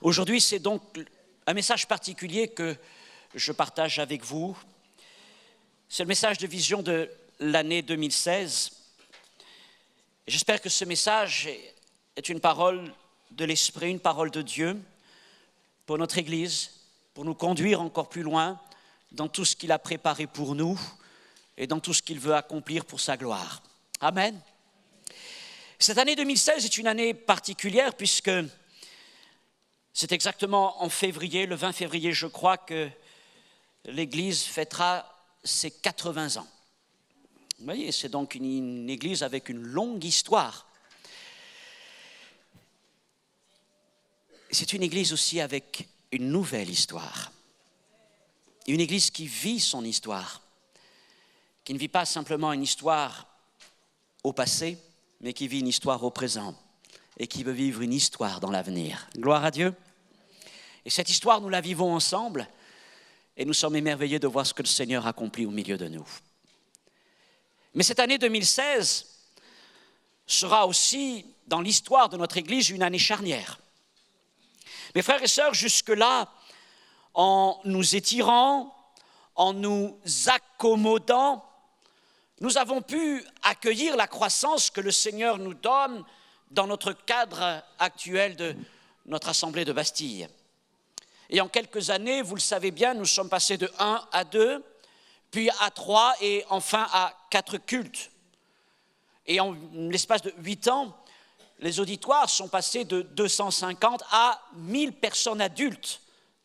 Aujourd'hui, c'est donc un message particulier que je partage avec vous. C'est le message de vision de l'année 2016. J'espère que ce message est une parole de l'Esprit, une parole de Dieu pour notre Église, pour nous conduire encore plus loin dans tout ce qu'il a préparé pour nous et dans tout ce qu'il veut accomplir pour sa gloire. Amen. Cette année 2016 est une année particulière puisque c'est exactement en février, le 20 février, je crois, que l'Église fêtera ses 80 ans. Vous voyez, c'est donc une Église avec une longue histoire. C'est une Église aussi avec une nouvelle histoire. Une Église qui vit son histoire, qui ne vit pas simplement une histoire au passé, mais qui vit une histoire au présent et qui veut vivre une histoire dans l'avenir. Gloire à Dieu. Et cette histoire, nous la vivons ensemble et nous sommes émerveillés de voir ce que le Seigneur accomplit au milieu de nous. Mais cette année 2016 sera aussi, dans l'histoire de notre Église, une année charnière. Mes frères et sœurs, jusque-là, en nous étirant, en nous accommodant, nous avons pu accueillir la croissance que le Seigneur nous donne dans notre cadre actuel de notre Assemblée de Bastille. Et en quelques années, vous le savez bien, nous sommes passés de 1 à 2, puis à 3 et enfin à 4 cultes. Et en l'espace de 8 ans, les auditoires sont passés de 250 à 1000 personnes adultes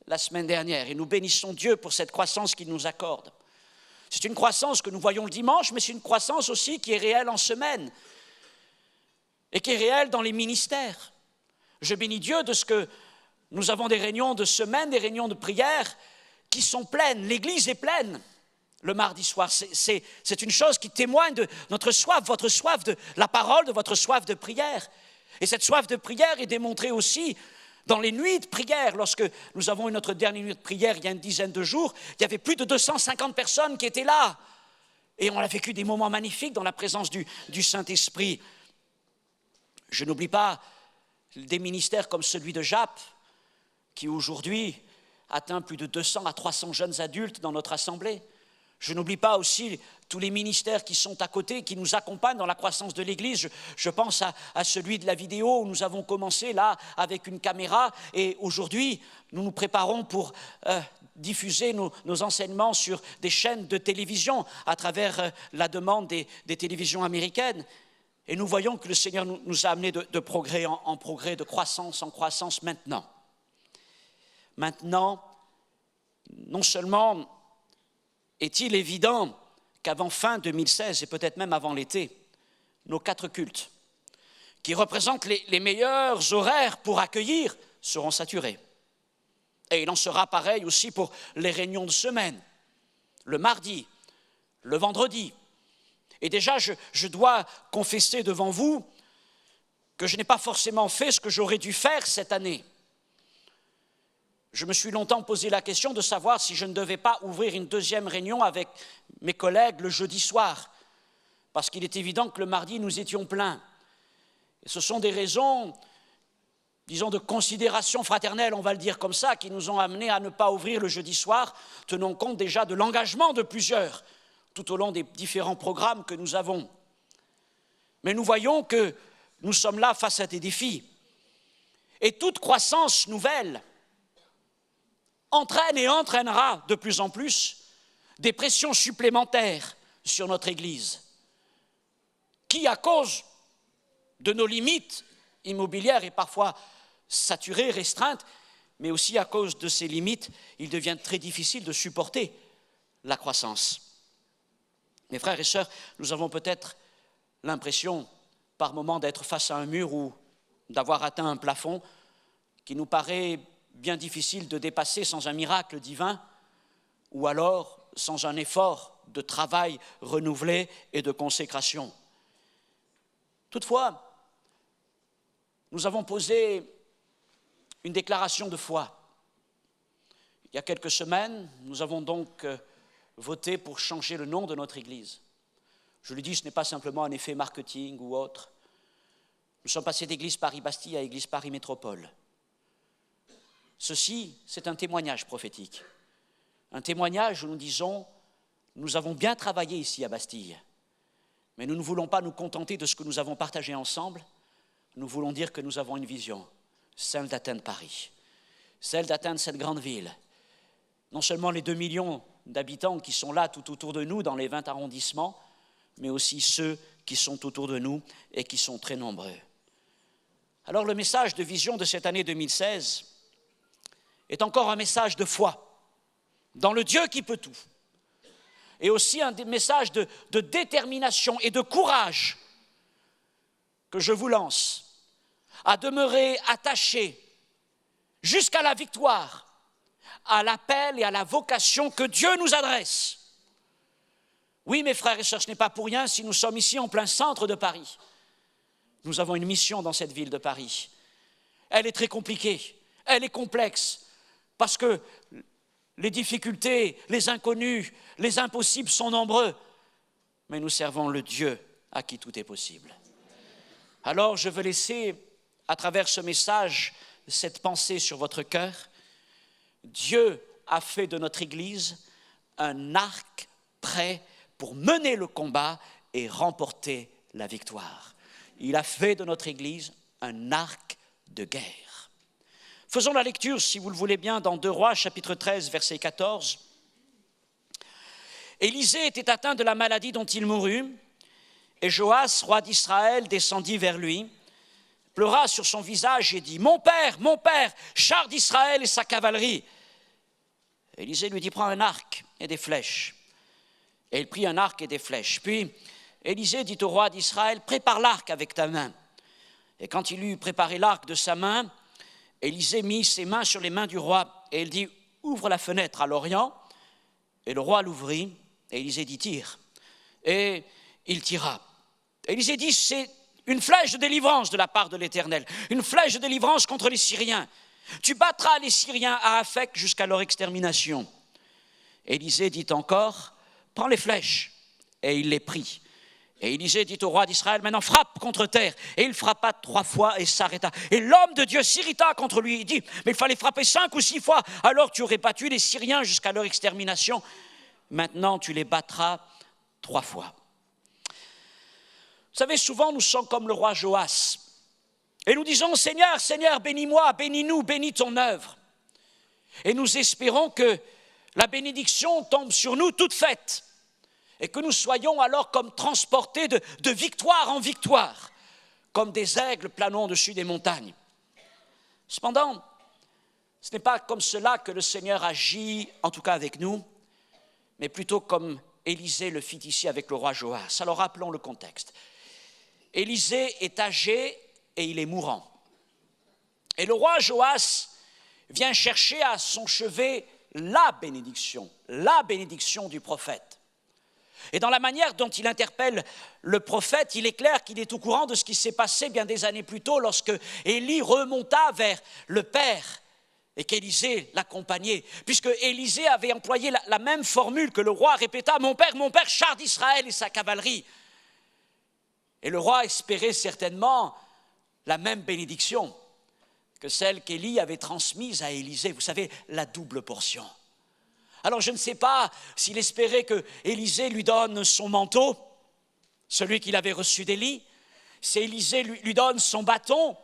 la semaine dernière. Et nous bénissons Dieu pour cette croissance qu'il nous accorde. C'est une croissance que nous voyons le dimanche, mais c'est une croissance aussi qui est réelle en semaine et qui est réelle dans les ministères. Je bénis Dieu de ce que nous avons des réunions de semaine, des réunions de prière qui sont pleines. L'Église est pleine le mardi soir. C'est une chose qui témoigne de notre soif, votre soif de la parole, de votre soif de prière. Et cette soif de prière est démontrée aussi dans les nuits de prière. Lorsque nous avons eu notre dernière nuit de prière il y a une dizaine de jours, il y avait plus de 250 personnes qui étaient là. Et on a vécu des moments magnifiques dans la présence du Saint-Esprit. Je n'oublie pas des ministères comme celui de Jap, qui aujourd'hui atteint plus de 200 à 300 jeunes adultes dans notre assemblée. Je n'oublie pas aussi tous les ministères qui sont à côté, qui nous accompagnent dans la croissance de l'Église. Je pense à celui de la vidéo où nous avons commencé là avec une caméra et aujourd'hui nous nous préparons pour diffuser nos enseignements sur des chaînes de télévision à travers la demande des télévisions américaines. Et nous voyons que le Seigneur nous a amenés de progrès en progrès, de croissance en croissance maintenant. Maintenant, non seulement est-il évident qu'avant fin 2016 et peut-être même avant l'été, nos 4 cultes, qui représentent les meilleurs horaires pour accueillir, seront saturés. Et il en sera pareil aussi pour les réunions de semaine, le mardi, le vendredi. Et déjà, je dois confesser devant vous que je n'ai pas forcément fait ce que j'aurais dû faire cette année. Je me suis longtemps posé la question de savoir si je ne devais pas ouvrir une deuxième réunion avec mes collègues le jeudi soir, parce qu'il est évident que le mardi, nous étions pleins. Et ce sont des raisons, disons, de considération fraternelle, on va le dire comme ça, qui nous ont amenés à ne pas ouvrir le jeudi soir, tenant compte déjà de l'engagement de plusieurs, tout au long des différents programmes que nous avons. Mais nous voyons que nous sommes là face à des défis. Et toute croissance nouvelle entraîne et entraînera de plus en plus des pressions supplémentaires sur notre Église, qui, à cause de nos limites immobilières, est parfois saturée, restreinte, mais aussi à cause de ces limites, il devient très difficile de supporter la croissance. Mes frères et sœurs, nous avons peut-être l'impression par moments d'être face à un mur ou d'avoir atteint un plafond qui nous paraît bien difficile de dépasser sans un miracle divin ou alors sans un effort de travail renouvelé et de consécration. Toutefois, nous avons posé une déclaration de foi. Il y a quelques semaines, nous avons donc voté pour changer le nom de notre Église. Je le dis, ce n'est pas simplement un effet marketing ou autre. Nous sommes passés d'Église Paris-Bastille à Église Paris Métropole. Ceci, c'est un témoignage prophétique. Un témoignage où nous disons, nous avons bien travaillé ici à Bastille, mais nous ne voulons pas nous contenter de ce que nous avons partagé ensemble. Nous voulons dire que nous avons une vision, celle d'atteindre Paris, celle d'atteindre cette grande ville. Non seulement les 2 millions d'habitants qui sont là tout autour de nous dans les 20 arrondissements, mais aussi ceux qui sont autour de nous et qui sont très nombreux. Alors le message de vision de cette année 2016 est encore un message de foi dans le Dieu qui peut tout. Et aussi un message de détermination et de courage que je vous lance à demeurer attachés jusqu'à la victoire à l'appel et à la vocation que Dieu nous adresse. Oui, mes frères et sœurs, ce n'est pas pour rien si nous sommes ici en plein centre de Paris. Nous avons une mission dans cette ville de Paris. Elle est très compliquée, elle est complexe, parce que les difficultés, les inconnus, les impossibles sont nombreux. Mais nous servons le Dieu à qui tout est possible. Alors je veux laisser, à travers ce message, cette pensée sur votre cœur. Dieu a fait de notre Église un arc prêt pour mener le combat et remporter la victoire. Il a fait de notre Église un arc de guerre. Faisons la lecture, si vous le voulez bien, dans 2 Rois, chapitre 13, verset 14. Élisée était atteint de la maladie dont il mourut, et Joas, roi d'Israël, descendit vers lui, pleura sur son visage et dit « Mon père, char d'Israël et sa cavalerie !» Élisée lui dit « Prends un arc et des flèches. » Et il prit un arc et des flèches. Puis Élisée dit au roi d'Israël « Prépare l'arc avec ta main. » Et quand il eut préparé l'arc de sa main, Élisée mit ses mains sur les mains du roi et il dit « Ouvre la fenêtre à l'orient. » Et le roi l'ouvrit et Élisée dit « Tire. » Et il tira. Élisée dit « C'est une flèche de délivrance de la part de l'Éternel, une flèche de délivrance contre les Syriens. Tu battras les Syriens à Aphek jusqu'à leur extermination. » Élisée dit encore « Prends les flèches. » Et il les prit. Et Élisée dit au roi d'Israël « Maintenant frappe contre terre. » Et il frappa 3 fois et s'arrêta. Et l'homme de Dieu s'irrita contre lui. Il dit « Mais il fallait frapper 5 ou 6 fois. Alors tu aurais battu les Syriens jusqu'à leur extermination. Maintenant tu les battras 3 fois. » Vous savez, souvent nous sommes comme le roi Joas. Et nous disons « Seigneur, Seigneur, bénis-moi, bénis-nous, bénis ton œuvre. » Et nous espérons que la bénédiction tombe sur nous toute faite. Et que nous soyons alors comme transportés de victoire en victoire, comme des aigles planant au-dessus des montagnes. Cependant, ce n'est pas comme cela que le Seigneur agit, en tout cas avec nous, mais plutôt comme Élisée le fit ici avec le roi Joas. Alors rappelons le contexte. Élisée est âgé et il est mourant. Et le roi Joas vient chercher à son chevet la bénédiction du prophète. Et dans la manière dont il interpelle le prophète, il est clair qu'il est au courant de ce qui s'est passé bien des années plus tôt lorsque Élie remonta vers le Père et qu'Élisée l'accompagnait. Puisque Élisée avait employé la même formule que le roi répéta « Mon père, char d'Israël et sa cavalerie ». Et le roi espérait certainement la même bénédiction que celle qu'Élie avait transmise à Élisée. Vous savez, la double portion. Alors je ne sais pas s'il espérait que Élisée lui donne son manteau, celui qu'il avait reçu d'Élie, si Élisée lui donne son bâton,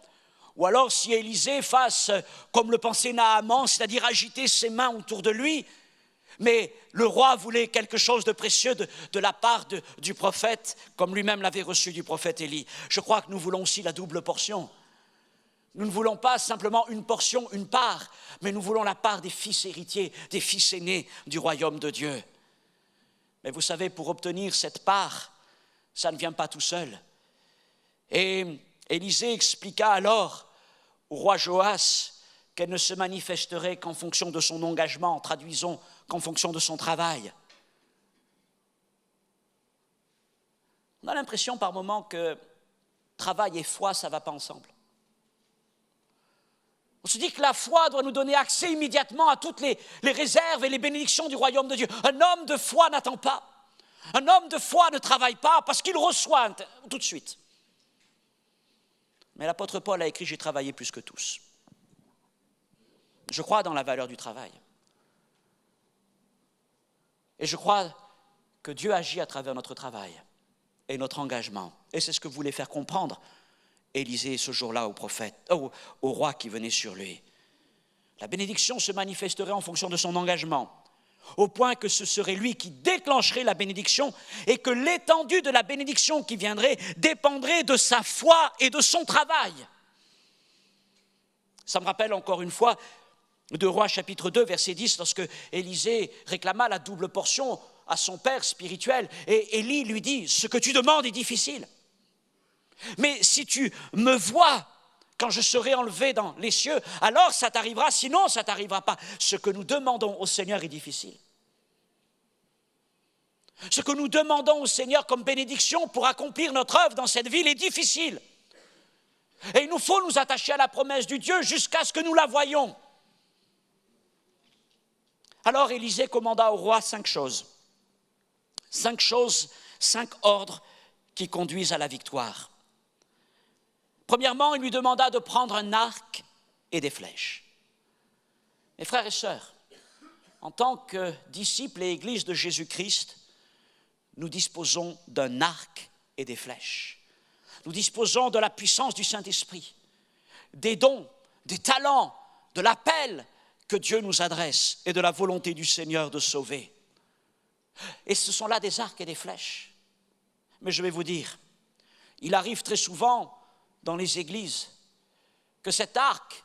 ou alors si Élisée fasse comme le pensait Naaman, c'est-à-dire agiter ses mains autour de lui. Mais le roi voulait quelque chose de précieux de la part du prophète, comme lui-même l'avait reçu du prophète Élie. Je crois que nous voulons aussi la double portion. Nous ne voulons pas simplement une portion, une part, mais nous voulons la part des fils héritiers, des fils aînés du royaume de Dieu. Mais vous savez, pour obtenir cette part, ça ne vient pas tout seul. Et Élisée expliqua alors au roi Joas qu'elle ne se manifesterait qu'en fonction de son engagement, traduisons, qu'en fonction de son travail. On a l'impression par moments que travail et foi, ça ne va pas ensemble. On se dit que la foi doit nous donner accès immédiatement à toutes les réserves et les bénédictions du royaume de Dieu. Un homme de foi n'attend pas. Un homme de foi ne travaille pas parce qu'il reçoit tout de suite. Mais l'apôtre Paul a écrit « J'ai travaillé plus que tous ». Je crois dans la valeur du travail. Et je crois que Dieu agit à travers notre travail et notre engagement. Et c'est ce que voulait faire comprendre Élisée ce jour-là au roi qui venait sur lui. La bénédiction se manifesterait en fonction de son engagement, au point que ce serait lui qui déclencherait la bénédiction et que l'étendue de la bénédiction qui viendrait dépendrait de sa foi et de son travail. Ça me rappelle encore une fois de Rois chapitre 2, verset 10, lorsque Élisée réclama la double portion à son père spirituel. Et Élie lui dit, ce que tu demandes est difficile. Mais si tu me vois quand je serai enlevé dans les cieux, alors ça t'arrivera, sinon ça ne t'arrivera pas. Ce que nous demandons au Seigneur est difficile. Ce que nous demandons au Seigneur comme bénédiction pour accomplir notre œuvre dans cette ville est difficile. Et il nous faut nous attacher à la promesse du Dieu jusqu'à ce que nous la voyions. Alors Élisée commanda au roi 5 choses. 5 choses, 5 ordres qui conduisent à la victoire. Premièrement, il lui demanda de prendre un arc et des flèches. Mes frères et sœurs, en tant que disciples et église de Jésus-Christ, nous disposons d'un arc et des flèches. Nous disposons de la puissance du Saint-Esprit, des dons, des talents, de l'appel que Dieu nous adresse et de la volonté du Seigneur de sauver. Et ce sont là des arcs et des flèches. Mais je vais vous dire, il arrive très souvent dans les églises que cet arc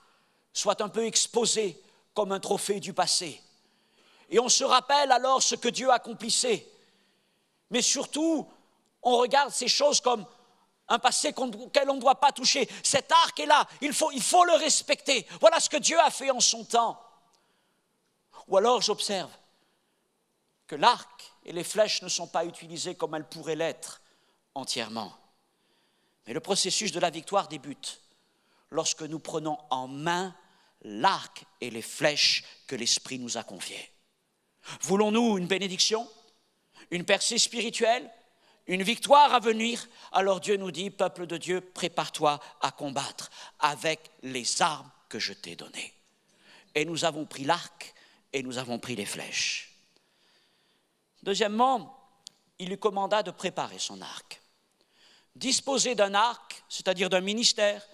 soit un peu exposé comme un trophée du passé. Et on se rappelle alors ce que Dieu accomplissait. Mais surtout, on regarde ces choses comme un passé auquel on ne doit pas toucher. Cet arc est là, il faut le respecter. Voilà ce que Dieu a fait en son temps. Ou alors j'observe que l'arc et les flèches ne sont pas utilisées comme elles pourraient l'être entièrement. Mais le processus de la victoire débute lorsque nous prenons en main l'arc et les flèches que l'Esprit nous a confiées. Voulons-nous une bénédiction, une percée spirituelle, une victoire à venir? Alors Dieu nous dit, peuple de Dieu, prépare-toi à combattre avec les armes que je t'ai données. Et nous avons pris l'arc et nous avons pris les flèches. Deuxièmement, il lui commanda de préparer son arc. Disposer d'un arc, c'est-à-dire d'un ministère,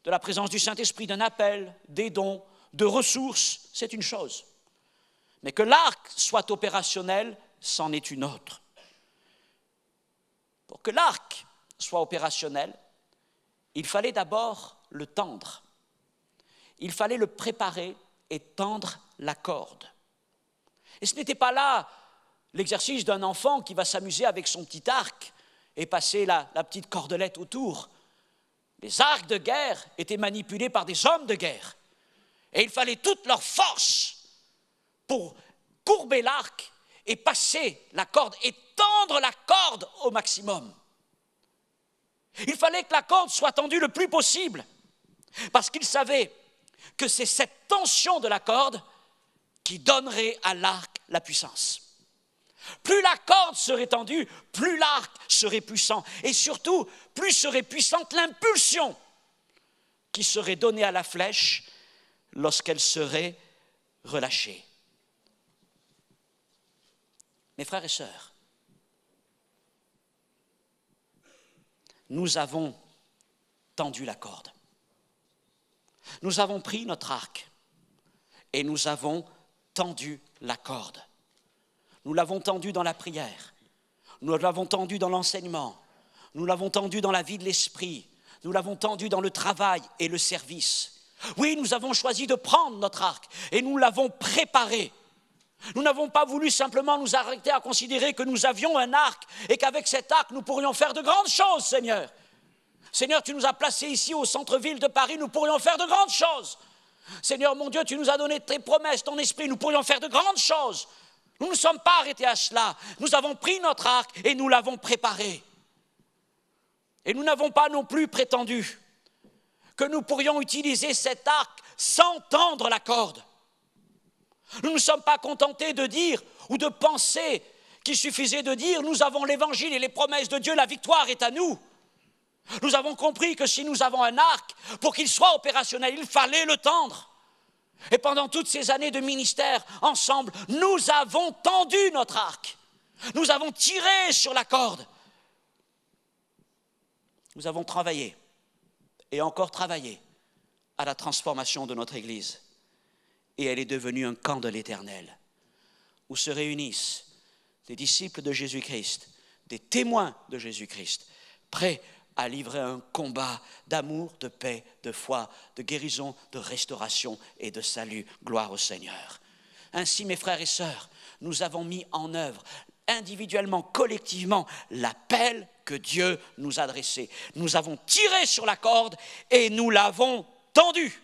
de la présence du Saint-Esprit, d'un appel, des dons, de ressources, c'est une chose. Mais que l'arc soit opérationnel, c'en est une autre. Pour que l'arc soit opérationnel, il fallait d'abord le tendre. Il fallait le préparer et tendre la corde. Et ce n'était pas là l'exercice d'un enfant qui va s'amuser avec son petit arc et passer la petite cordelette autour. Les arcs de guerre étaient manipulés par des hommes de guerre. Et il fallait toute leur force pour courber l'arc et passer la corde et tendre la corde au maximum. Il fallait que la corde soit tendue le plus possible parce qu'ils savaient que c'est cette tension de la corde qui donnerait à l'arc la puissance. Plus la corde serait tendue, plus l'arc serait puissant. Et surtout, plus serait puissante l'impulsion qui serait donnée à la flèche lorsqu'elle serait relâchée. Mes frères et sœurs, nous avons tendu la corde. Nous avons pris notre arc et nous avons tendu la corde. Nous l'avons tendu dans la prière, nous l'avons tendu dans l'enseignement, nous l'avons tendu dans la vie de l'esprit, nous l'avons tendu dans le travail et le service. Oui, nous avons choisi de prendre notre arc et nous l'avons préparé. Nous n'avons pas voulu simplement nous arrêter à considérer que nous avions un arc et qu'avec cet arc, nous pourrions faire de grandes choses, Seigneur. Seigneur, tu nous as placés ici au centre-ville de Paris, nous pourrions faire de grandes choses. Seigneur, mon Dieu, tu nous as donné tes promesses, ton esprit, nous pourrions faire de grandes choses. Nous ne sommes pas arrêtés à cela. Nous avons pris notre arc et nous l'avons préparé. Et nous n'avons pas non plus prétendu que nous pourrions utiliser cet arc sans tendre la corde. Nous ne sommes pas contentés de dire ou de penser qu'il suffisait de dire « Nous avons l'évangile et les promesses de Dieu, la victoire est à nous ». Nous avons compris que si nous avons un arc, pour qu'il soit opérationnel, il fallait le tendre. Et pendant toutes ces années de ministère, ensemble, nous avons tendu notre arc. Nous avons tiré sur la corde. Nous avons travaillé et encore travaillé à la transformation de notre Église. Et elle est devenue un camp de l'Éternel, où se réunissent des disciples de Jésus-Christ, des témoins de Jésus-Christ, prêts à livrer un combat d'amour, de paix, de foi, de guérison, de restauration et de salut. Gloire au Seigneur. Ainsi, mes frères et sœurs, nous avons mis en œuvre individuellement, collectivement, l'appel que Dieu nous a adressé. Nous avons tiré sur la corde et nous l'avons tendue.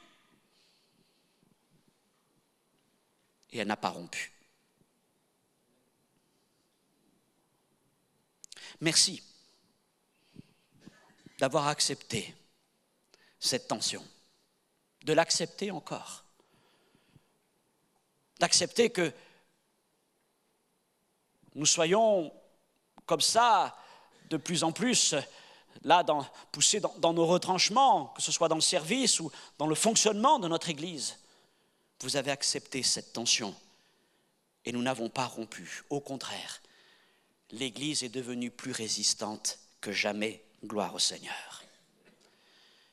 Et elle n'a pas rompu. Merci d'avoir accepté cette tension, de l'accepter encore, d'accepter que nous soyons comme ça de plus en plus là poussés dans nos retranchements, que ce soit dans le service ou dans le fonctionnement de notre Église. Vous avez accepté cette tension et nous n'avons pas rompu. Au contraire, l'Église est devenue plus résistante que jamais. Gloire au Seigneur.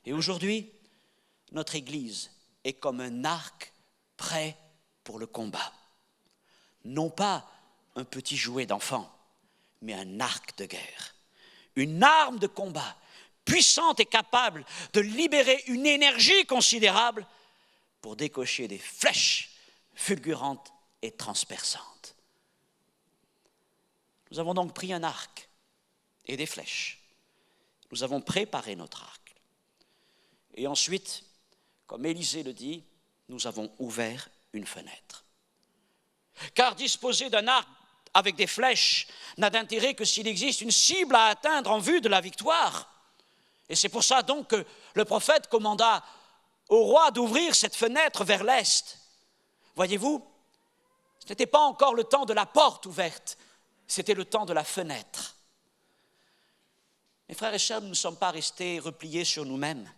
Et aujourd'hui, notre Église est comme un arc prêt pour le combat. Non pas un petit jouet d'enfant, mais un arc de guerre. Une arme de combat puissante et capable de libérer une énergie considérable pour décocher des flèches fulgurantes et transperçantes. Nous avons donc pris un arc et des flèches. Nous avons préparé notre arc. Et ensuite, comme Élisée le dit, nous avons ouvert une fenêtre. Car disposer d'un arc avec des flèches n'a d'intérêt que s'il existe une cible à atteindre en vue de la victoire. Et c'est pour ça donc que le prophète commanda au roi d'ouvrir cette fenêtre vers l'est. Voyez-vous, ce n'était pas encore le temps de la porte ouverte, c'était le temps de la fenêtre. Mes frères et sœurs, nous ne sommes pas restés repliés sur nous-mêmes.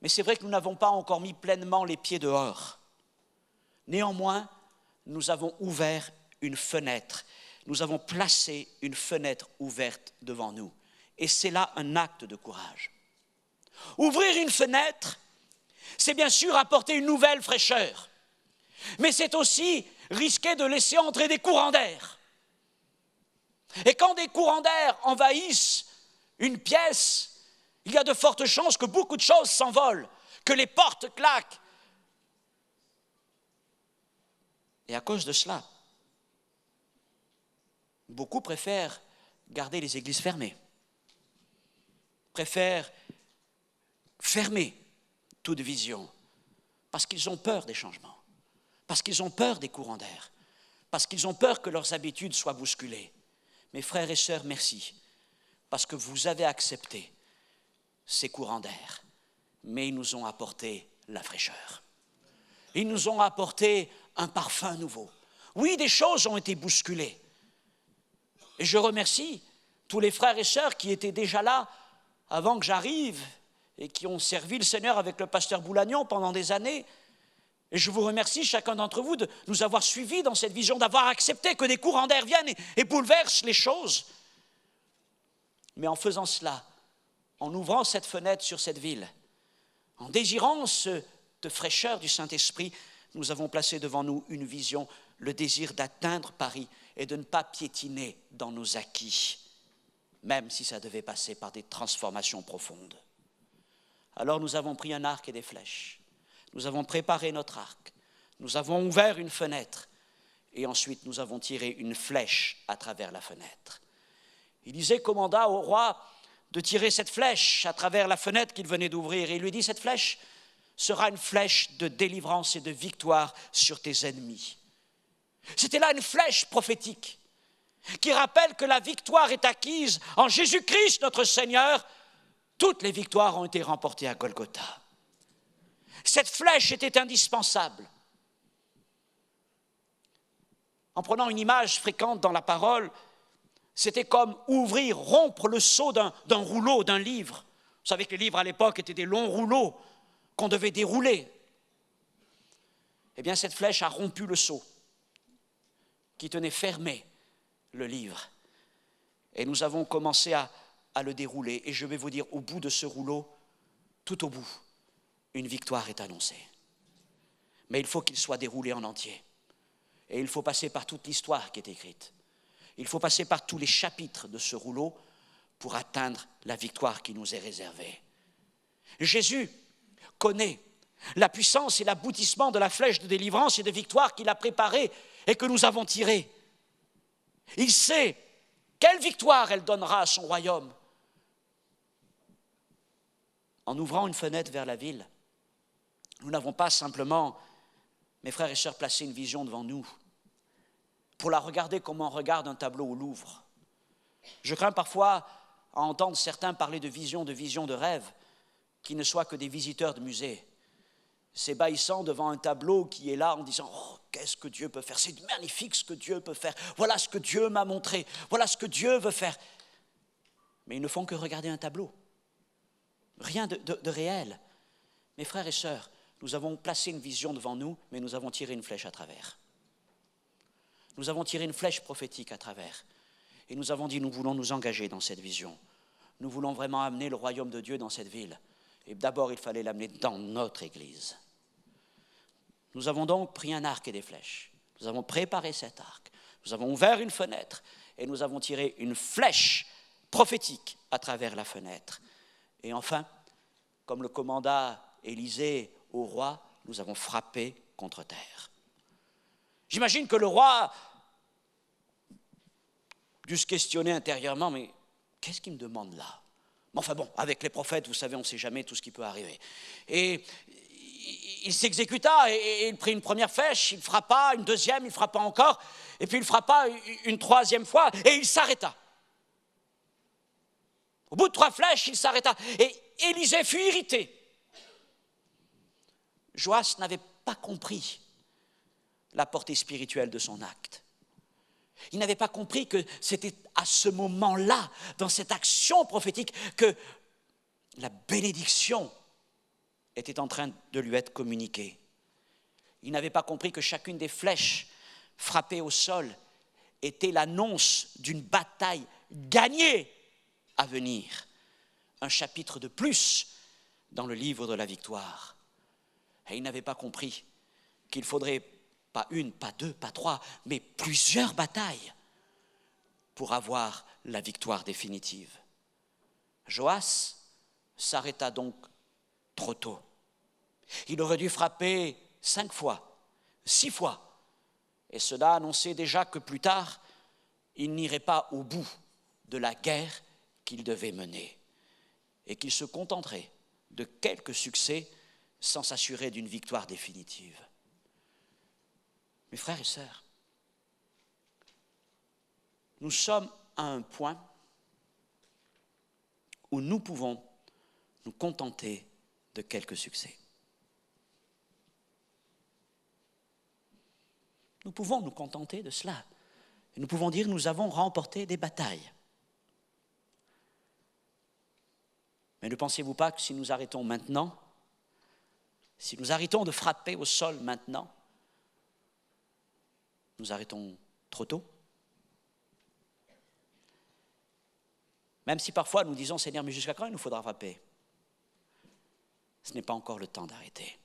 Mais c'est vrai que nous n'avons pas encore mis pleinement les pieds dehors. Néanmoins, nous avons ouvert une fenêtre. Nous avons placé une fenêtre ouverte devant nous. Et c'est là un acte de courage. Ouvrir une fenêtre, c'est bien sûr apporter une nouvelle fraîcheur. Mais c'est aussi risquer de laisser entrer des courants d'air. Et quand des courants d'air envahissent une pièce, il y a de fortes chances que beaucoup de choses s'envolent, que les portes claquent. Et à cause de cela, beaucoup préfèrent garder les églises fermées, préfèrent fermer toute vision, parce qu'ils ont peur des changements, parce qu'ils ont peur des courants d'air, parce qu'ils ont peur que leurs habitudes soient bousculées. Mes frères et sœurs, merci, parce que vous avez accepté ces courants d'air, mais ils nous ont apporté la fraîcheur. Ils nous ont apporté un parfum nouveau. Oui, des choses ont été bousculées. Et je remercie tous les frères et sœurs qui étaient déjà là avant que j'arrive et qui ont servi le Seigneur avec le pasteur Boulagnon pendant des années. Et je vous remercie, chacun d'entre vous, de nous avoir suivis dans cette vision, d'avoir accepté que des courants d'air viennent et bouleversent les choses. Mais en faisant cela, en ouvrant cette fenêtre sur cette ville, en désirant cette fraîcheur du Saint-Esprit, nous avons placé devant nous une vision, le désir d'atteindre Paris et de ne pas piétiner dans nos acquis, même si ça devait passer par des transformations profondes. Alors nous avons pris un arc et des flèches. Nous avons préparé notre arc, nous avons ouvert une fenêtre et ensuite nous avons tiré une flèche à travers la fenêtre. Élisée commanda au roi de tirer cette flèche à travers la fenêtre qu'il venait d'ouvrir et il lui dit: cette flèche sera une flèche de délivrance et de victoire sur tes ennemis. C'était là une flèche prophétique qui rappelle que la victoire est acquise en Jésus-Christ notre Seigneur. Toutes les victoires ont été remportées à Golgotha. Cette flèche était indispensable. En prenant une image fréquente dans la parole, c'était comme ouvrir, rompre le sceau d'un rouleau, d'un livre. Vous savez que les livres à l'époque étaient des longs rouleaux qu'on devait dérouler. Eh bien, cette flèche a rompu le sceau qui tenait fermé le livre. Et nous avons commencé à le dérouler. Et je vais vous dire, au bout de ce rouleau, tout au bout, une victoire est annoncée. Mais il faut qu'il soit déroulé en entier. Et il faut passer par toute l'histoire qui est écrite. Il faut passer par tous les chapitres de ce rouleau pour atteindre la victoire qui nous est réservée. Jésus connaît la puissance et l'aboutissement de la flèche de délivrance et de victoire qu'il a préparée et que nous avons tirée. Il sait quelle victoire elle donnera à son royaume. En ouvrant une fenêtre vers la ville, nous n'avons pas simplement, mes frères et sœurs, placé une vision devant nous pour la regarder comme on regarde un tableau au Louvre. Je crains parfois à entendre certains parler de vision, de rêve, qui ne soient que des visiteurs de musée, s'ébahissant devant un tableau qui est là en disant « Oh, qu'est-ce que Dieu peut faire? C'est magnifique ce que Dieu peut faire. Voilà ce que Dieu m'a montré. Voilà ce que Dieu veut faire. » Mais ils ne font que regarder un tableau. Rien de réel. Mes frères et sœurs, nous avons placé une vision devant nous, mais nous avons tiré une flèche à travers. Nous avons tiré une flèche prophétique à travers. Et nous avons dit, nous voulons nous engager dans cette vision. Nous voulons vraiment amener le royaume de Dieu dans cette ville. Et d'abord, il fallait l'amener dans notre Église. Nous avons donc pris un arc et des flèches. Nous avons préparé cet arc. Nous avons ouvert une fenêtre et nous avons tiré une flèche prophétique à travers la fenêtre. Et enfin, comme le commanda Élisée au roi, nous avons frappé contre terre. J'imagine que le roi dut se questionner intérieurement, mais qu'est-ce qu'il me demande là? Mais enfin bon, avec les prophètes, vous savez, on ne sait jamais tout ce qui peut arriver. Et il s'exécuta et il prit une première flèche, il frappa, une deuxième, il frappa encore, et puis il frappa une troisième fois, et il s'arrêta. Au bout de 3 flèches, il s'arrêta. Et Élisée fut irrité. Joas n'avait pas compris la portée spirituelle de son acte. Il n'avait pas compris que c'était à ce moment-là, dans cette action prophétique, que la bénédiction était en train de lui être communiquée. Il n'avait pas compris que chacune des flèches frappées au sol était l'annonce d'une bataille gagnée à venir. Un chapitre de plus dans le livre de la victoire. Et il n'avait pas compris qu'il faudrait pas une, pas 2, pas 3, mais plusieurs batailles pour avoir la victoire définitive. Joas s'arrêta donc trop tôt. Il aurait dû frapper 5 fois, 6 fois, et cela annonçait déjà que plus tard, il n'irait pas au bout de la guerre qu'il devait mener, et qu'il se contenterait de quelques succès sans s'assurer d'une victoire définitive. Mes frères et sœurs, nous sommes à un point où nous pouvons nous contenter de quelques succès. Nous pouvons nous contenter de cela. Et nous pouvons dire nous avons remporté des batailles. Mais ne pensez-vous pas que si nous arrêtons maintenant, si nous arrêtons de frapper au sol maintenant, nous arrêtons trop tôt? Même si parfois nous disons, Seigneur, mais jusqu'à quand il nous faudra frapper? Ce n'est pas encore le temps d'arrêter.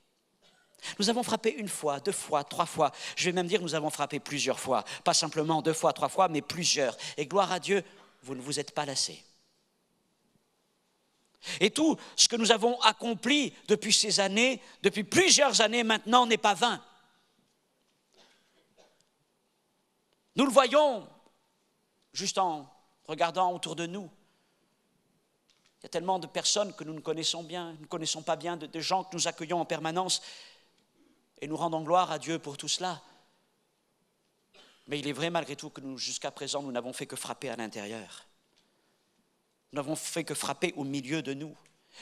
Nous avons frappé 1 fois, 2 fois, 3 fois. Je vais même dire nous avons frappé plusieurs fois. Pas simplement 2 fois, 3 fois, mais plusieurs. Et gloire à Dieu, vous ne vous êtes pas lassés. Et tout ce que nous avons accompli depuis ces années, depuis plusieurs années maintenant, n'est pas vain. Nous le voyons juste en regardant autour de nous. Il y a tellement de personnes que nous ne connaissons pas bien, de gens que nous accueillons en permanence et nous rendons gloire à Dieu pour tout cela. Mais il est vrai malgré tout que nous, jusqu'à présent, nous n'avons fait que frapper à l'intérieur. Nous n'avons fait que frapper au milieu de nous.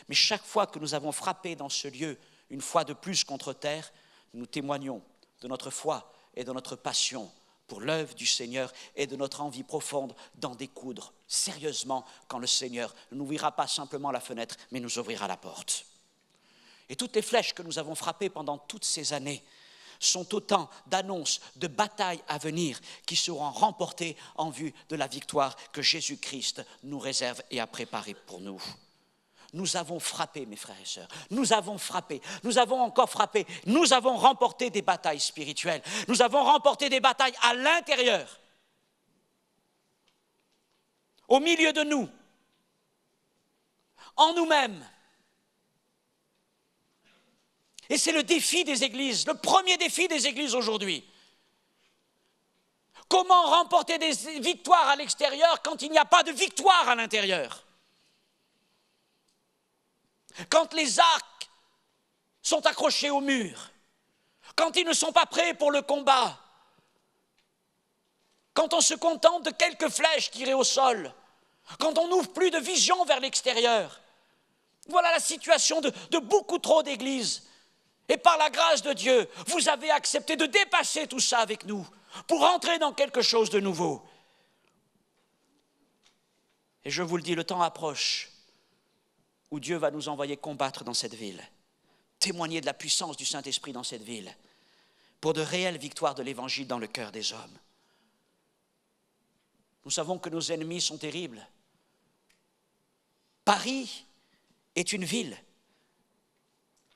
Mais chaque fois que nous avons frappé dans ce lieu, une fois de plus contre terre, nous témoignons de notre foi et de notre passion pour l'œuvre du Seigneur et de notre envie profonde d'en découdre sérieusement quand le Seigneur n'ouvrira pas simplement la fenêtre, mais nous ouvrira la porte. Et toutes les flèches que nous avons frappées pendant toutes ces années sont autant d'annonces, de batailles à venir qui seront remportées en vue de la victoire que Jésus-Christ nous réserve et a préparée pour nous. Nous avons frappé, mes frères et sœurs, nous avons frappé, nous avons encore frappé, nous avons remporté des batailles spirituelles, nous avons remporté des batailles à l'intérieur, au milieu de nous, en nous-mêmes. Et c'est le défi des églises, le premier défi des églises aujourd'hui. Comment remporter des victoires à l'extérieur quand il n'y a pas de victoire à l'intérieur? Quand les arcs sont accrochés au mur, quand ils ne sont pas prêts pour le combat, quand on se contente de quelques flèches tirées au sol, quand on n'ouvre plus de vision vers l'extérieur. Voilà la situation de beaucoup trop d'églises. Et par la grâce de Dieu, vous avez accepté de dépasser tout ça avec nous pour entrer dans quelque chose de nouveau. Et je vous le dis, le temps approche où Dieu va nous envoyer combattre dans cette ville, témoigner de la puissance du Saint-Esprit dans cette ville, pour de réelles victoires de l'Évangile dans le cœur des hommes. Nous savons que nos ennemis sont terribles. Paris est une ville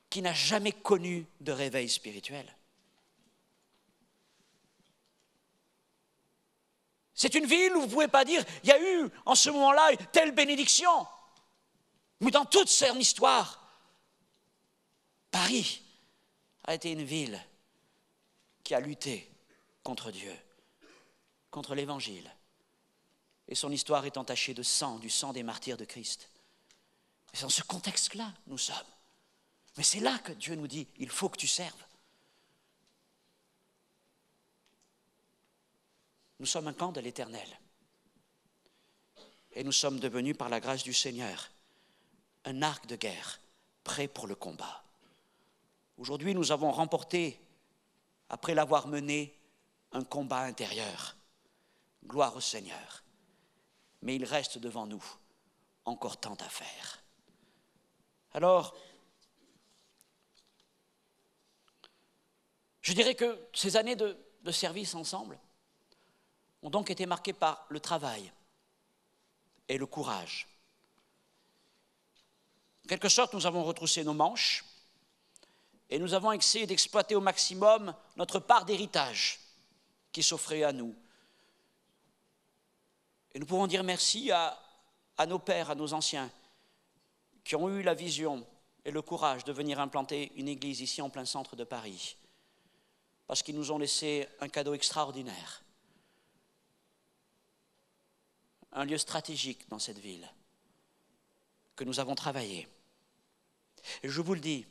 qui n'a jamais connu de réveil spirituel. C'est une ville où vous ne pouvez pas dire il y a eu en ce moment-là telle bénédiction. Mais dans toute son histoire, Paris a été une ville qui a lutté contre Dieu, contre l'Évangile. Et son histoire est entachée de sang, du sang des martyrs de Christ. Et c'est dans ce contexte-là nous sommes. Mais c'est là que Dieu nous dit, il faut que tu serves. Nous sommes un camp de l'Éternel. Et nous sommes devenus, par la grâce du Seigneur, un arc de guerre, prêt pour le combat. Aujourd'hui, nous avons remporté, après l'avoir mené, un combat intérieur. Gloire au Seigneur. Mais il reste devant nous encore tant à faire. Alors, je dirais que ces années de service ensemble ont donc été marquées par le travail et le courage. En quelque sorte, nous avons retroussé nos manches et nous avons essayé d'exploiter au maximum notre part d'héritage qui s'offrait à nous. Et nous pouvons dire merci à nos pères, à nos anciens, qui ont eu la vision et le courage de venir implanter une église ici en plein centre de Paris, parce qu'ils nous ont laissé un cadeau extraordinaire, un lieu stratégique dans cette ville, que nous avons travaillé. Et je vous le dis,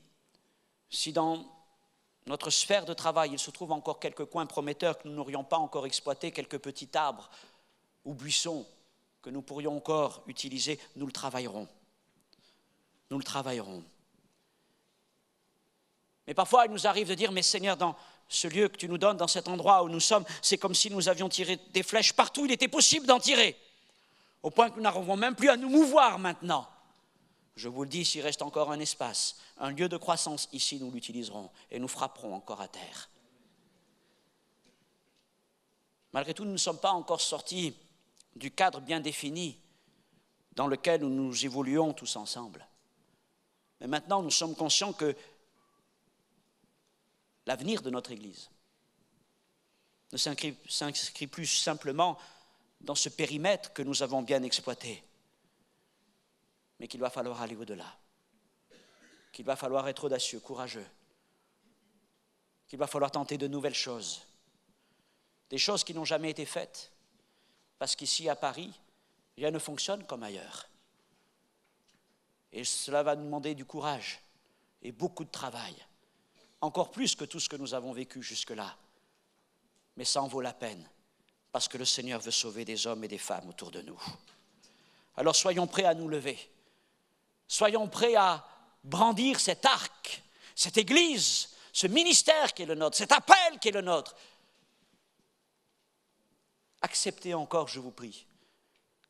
si dans notre sphère de travail, il se trouve encore quelques coins prometteurs que nous n'aurions pas encore exploités, quelques petits arbres ou buissons que nous pourrions encore utiliser, nous le travaillerons. Nous le travaillerons. Mais parfois, il nous arrive de dire, mais Seigneur, dans ce lieu que tu nous donnes, dans cet endroit où nous sommes, c'est comme si nous avions tiré des flèches partout, il était possible d'en tirer, au point que nous n'arrivons même plus à nous mouvoir maintenant. Je vous le dis, s'il reste encore un espace, un lieu de croissance, ici nous l'utiliserons et nous frapperons encore à terre. Malgré tout, nous ne sommes pas encore sortis du cadre bien défini dans lequel nous évoluons tous ensemble. Mais maintenant, nous sommes conscients que l'avenir de notre Église ne s'inscrit plus simplement dans ce périmètre que nous avons bien exploité, mais qu'il va falloir aller au-delà, qu'il va falloir être audacieux, courageux, qu'il va falloir tenter de nouvelles choses, des choses qui n'ont jamais été faites, parce qu'ici à Paris, rien ne fonctionne comme ailleurs. Et cela va nous demander du courage et beaucoup de travail, encore plus que tout ce que nous avons vécu jusque-là. Mais ça en vaut la peine, parce que le Seigneur veut sauver des hommes et des femmes autour de nous. Alors soyons prêts à nous lever. Soyons prêts à brandir cet arc, cette église, ce ministère qui est le nôtre, cet appel qui est le nôtre. Acceptez encore, je vous prie,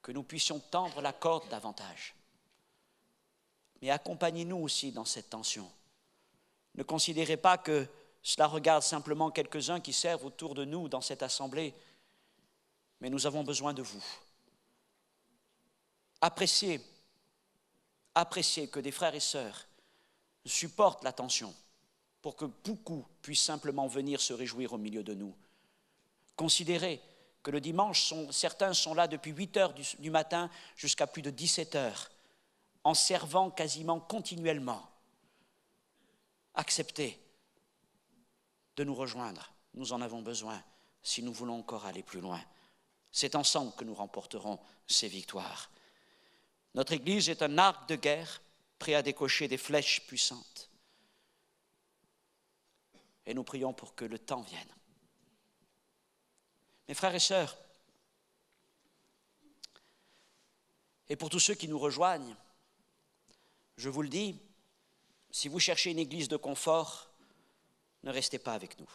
que nous puissions tendre la corde davantage. Mais accompagnez-nous aussi dans cette tension. Ne considérez pas que cela regarde simplement quelques-uns qui servent autour de nous dans cette assemblée, mais nous avons besoin de vous. Appréciez que des frères et sœurs supportent la tension pour que beaucoup puissent simplement venir se réjouir au milieu de nous. Considérez que le dimanche, certains sont là depuis 8 heures du matin jusqu'à plus de 17 heures, en servant quasiment continuellement. Acceptez de nous rejoindre. Nous en avons besoin si nous voulons encore aller plus loin. C'est ensemble que nous remporterons ces victoires. Notre Église est un arc de guerre prêt à décocher des flèches puissantes. Et nous prions pour que le temps vienne. Mes frères et sœurs, et pour tous ceux qui nous rejoignent, je vous le dis, si vous cherchez une église de confort, ne restez pas avec nous.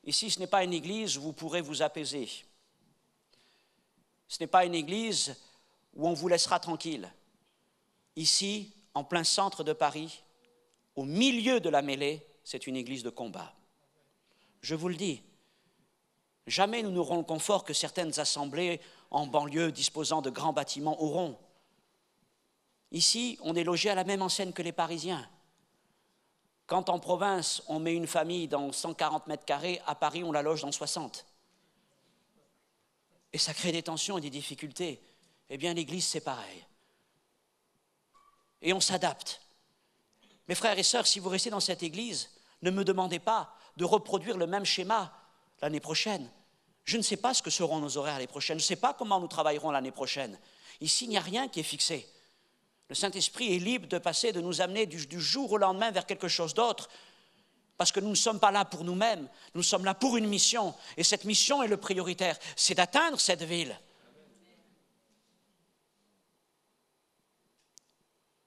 Ici, ce n'est pas une église où vous pourrez vous apaiser. Ce n'est pas une église où on vous laissera tranquille. Ici, en plein centre de Paris, au milieu de la mêlée, c'est une église de combat. Je vous le dis, jamais nous n'aurons le confort que certaines assemblées en banlieue disposant de grands bâtiments auront. Ici, on est logé à la même enseigne que les Parisiens. Quand en province, on met une famille dans 140 mètres carrés, à Paris, on la loge dans 60. Et ça crée des tensions et des difficultés. Eh bien, l'Église, c'est pareil. Et on s'adapte. Mes frères et sœurs, si vous restez dans cette Église, ne me demandez pas de reproduire le même schéma l'année prochaine. Je ne sais pas ce que seront nos horaires l'année prochaine. Je ne sais pas comment nous travaillerons l'année prochaine. Ici, il n'y a rien qui est fixé. Le Saint-Esprit est libre de passer, de nous amener du jour au lendemain vers quelque chose d'autre, parce que nous ne sommes pas là pour nous-mêmes, nous sommes là pour une mission, et cette mission est le prioritaire, c'est d'atteindre cette ville.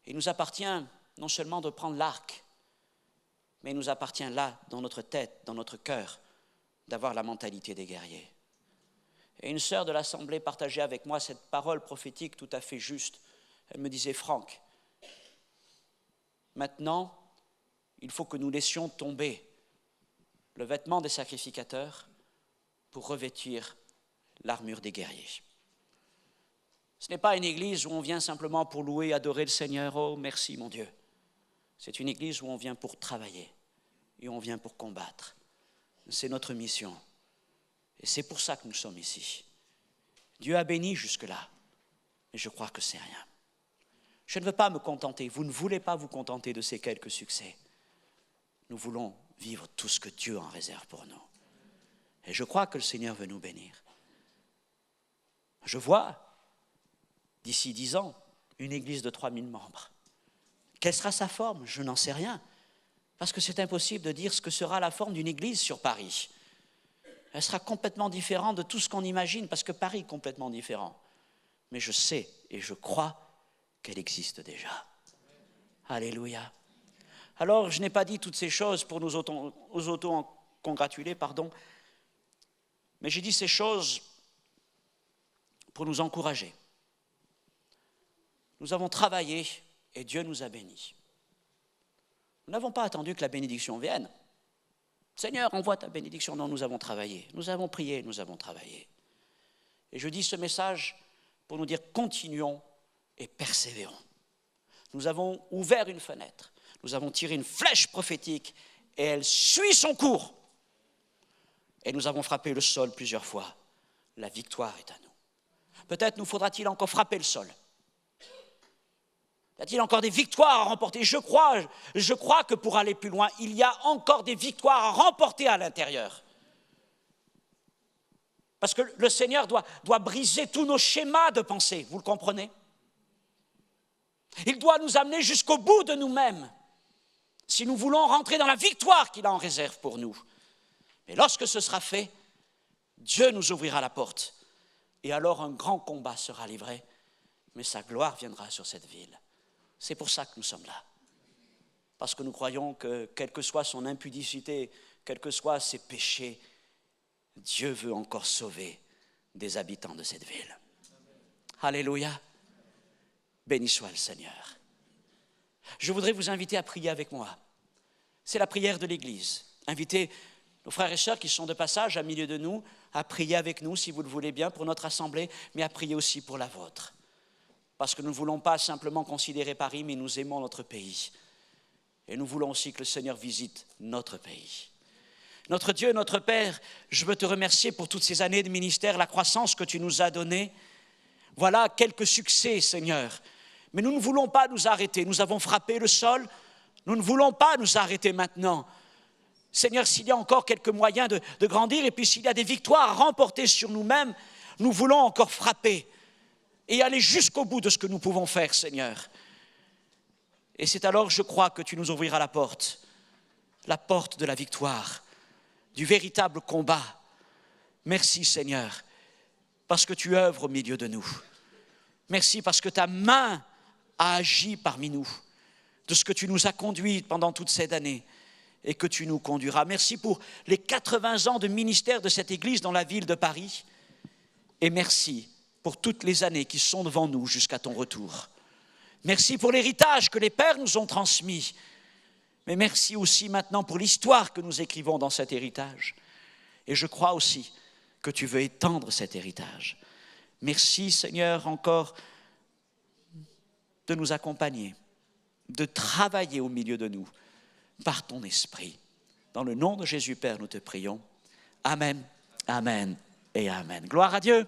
Il nous appartient non seulement de prendre l'arc, mais il nous appartient là, dans notre tête, dans notre cœur, d'avoir la mentalité des guerriers. Et une sœur de l'Assemblée partageait avec moi cette parole prophétique tout à fait juste. Elle me disait, Franck, maintenant, il faut que nous laissions tomber le vêtement des sacrificateurs pour revêtir l'armure des guerriers. Ce n'est pas une église où on vient simplement pour louer et adorer le Seigneur. Oh, merci mon Dieu. C'est une église où on vient pour travailler et on vient pour combattre. C'est notre mission. Et c'est pour ça que nous sommes ici. Dieu a béni jusque-là, mais je crois que c'est rien. Je ne veux pas me contenter, vous ne voulez pas vous contenter de ces quelques succès. Nous voulons vivre tout ce que Dieu en réserve pour nous. Et je crois que le Seigneur veut nous bénir. Je vois, d'ici 10 ans, une église de 3000 membres. Quelle sera sa forme? Je n'en sais rien. Parce que c'est impossible de dire ce que sera la forme d'une église sur Paris. Elle sera complètement différente de tout ce qu'on imagine, parce que Paris est complètement différent. Mais je sais et je crois qu'elle existe déjà. Alléluia. Alors, je n'ai pas dit toutes ces choses pour nous auto-congratuler, mais j'ai dit ces choses pour nous encourager. Nous avons travaillé et Dieu nous a bénis. Nous n'avons pas attendu que la bénédiction vienne. Seigneur, envoie ta bénédiction. Non, nous avons travaillé. Nous avons prié, nous avons travaillé. Et je dis ce message pour nous dire continuons et persévérons. Nous avons ouvert une fenêtre. Nous avons tiré une flèche prophétique et elle suit son cours. Et nous avons frappé le sol plusieurs fois. La victoire est à nous. Peut-être nous faudra-t-il encore frapper le sol. Y a-t-il encore des victoires à remporter? Je crois que pour aller plus loin, il y a encore des victoires à remporter à l'intérieur. Parce que le Seigneur doit briser tous nos schémas de pensée, vous le comprenez? Il doit nous amener jusqu'au bout de nous-mêmes, si nous voulons rentrer dans la victoire qu'il a en réserve pour nous. Et lorsque ce sera fait, Dieu nous ouvrira la porte. Et alors un grand combat sera livré, mais sa gloire viendra sur cette ville. C'est pour ça que nous sommes là. Parce que nous croyons que, quelle que soit son impudicité, quels que soient ses péchés, Dieu veut encore sauver des habitants de cette ville. Alléluia. Béni soit le Seigneur. Je voudrais vous inviter à prier avec moi. C'est la prière de l'Église. Invitez nos frères et sœurs qui sont de passage à milieu de nous à prier avec nous, si vous le voulez bien, pour notre assemblée, mais à prier aussi pour la vôtre. Parce que nous ne voulons pas simplement considérer Paris, mais nous aimons notre pays. Et nous voulons aussi que le Seigneur visite notre pays. Notre Dieu, notre Père, je veux te remercier pour toutes ces années de ministère, la croissance que tu nous as donnée. Voilà quelques succès, Seigneur. Mais nous ne voulons pas nous arrêter. Nous avons frappé le sol. Nous ne voulons pas nous arrêter maintenant. Seigneur, s'il y a encore quelques moyens de grandir, et puis s'il y a des victoires à remporter sur nous-mêmes, nous voulons encore frapper et aller jusqu'au bout de ce que nous pouvons faire, Seigneur. Et c'est alors, je crois, que tu nous ouvriras la porte de la victoire, du véritable combat. Merci, Seigneur, parce que tu œuvres au milieu de nous. Merci parce que ta main a agi parmi nous, de ce que tu nous as conduits pendant toutes ces années et que tu nous conduiras. Merci pour les 80 ans de ministère de cette Église dans la ville de Paris. Et merci pour toutes les années qui sont devant nous jusqu'à ton retour. Merci pour l'héritage que les pères nous ont transmis. Mais merci aussi maintenant pour l'histoire que nous écrivons dans cet héritage. Et je crois aussi que tu veux étendre cet héritage. Merci Seigneur encore de nous accompagner, de travailler au milieu de nous par ton esprit. Dans le nom de Jésus Père, nous te prions. Amen, amen et amen. Gloire à Dieu.